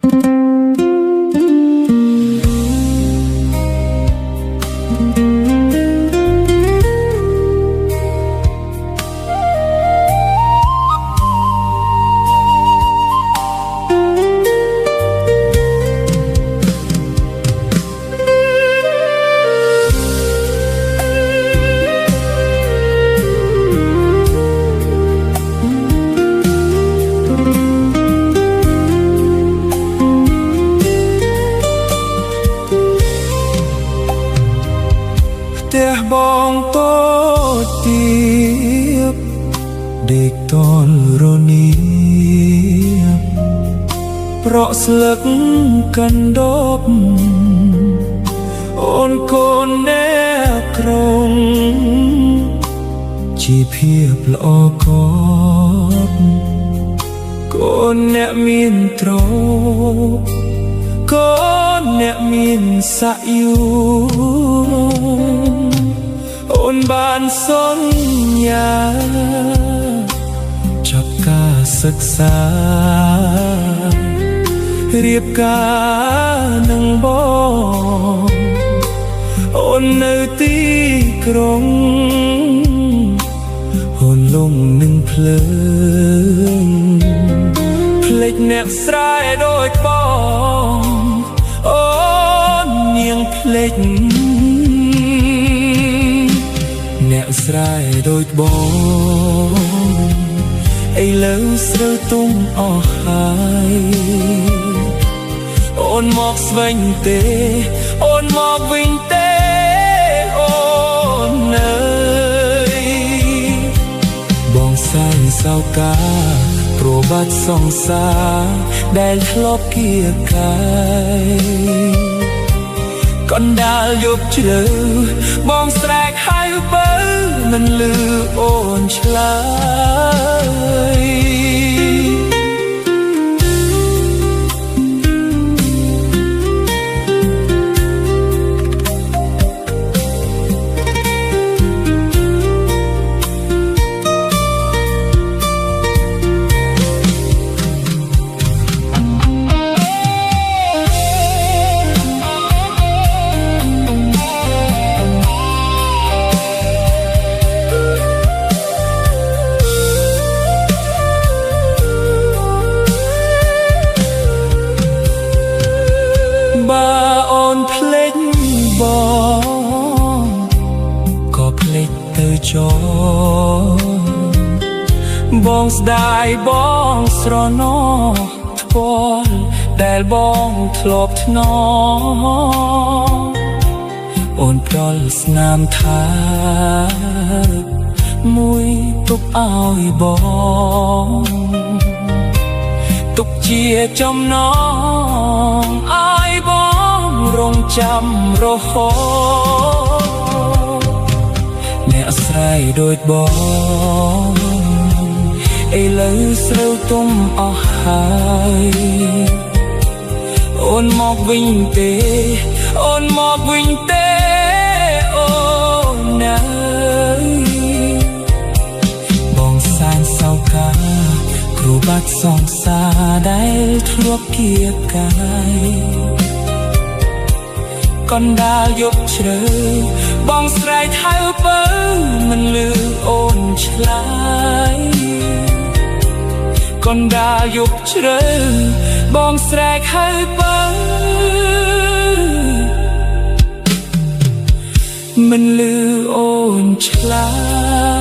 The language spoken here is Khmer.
ផ្ទះបងតូចទៀបដេកតលរនីប្រក់ស្លឹកកណ្ដប់អូនកូនអ្នកក្រុងជាភាពល្អកតកូនអ្នកមានត្រកូនអ្នកមានស័ក្តិយូអូនបានសន្យាចាប់ការសិក្សារៀបការនឹងបងអូននៅទីក្រុងអូនលងនឹងភ្លើងភ្លេចអ្នកស្រែដូចបងអូននាងភ្លេចអ្នកស្រែដូចបងឥឡូវស្រូវទុំអស់ហើយអូនមកស្វែងទេអូនមកវិញទេអូនអើយបងសាយសៅកាប្របាត់សង្សារដែលធ្លាប់គៀកកាយកណ្ដាលយប់ជ្រៅបងស្រែកហៅបើមិនលឺអូនឆ្លើយបើអូនភ្លេចបងក៏ភ្លេចទៅចោលបងស្ដាយបងស្រណោះថ្ពាល់ដែលបងធ្លាប់ថ្នមអូនប្រលស្នាមថាមួយទុកឲ្យបងទុកជាចំណងឲ្យបងរងចាំរហូតអ្នកស្រែដូចបងឥឡូវស្រូវទុំអស់ហើយអូនមកវិញទេអូនមកវិញទេអូនណាបងសានសៅកាគ្រូបាត់សង្សារដែលធ្លាប់គៀកកាយកណ្ដាលយប់ជ្រៅបងស្រែកហៅបើមិនលឺអូនឆ្លើយកណ្ដាលយប់ជ្រៅបងស្រែកហៅបើមិនលឺអូនឆ្លើយ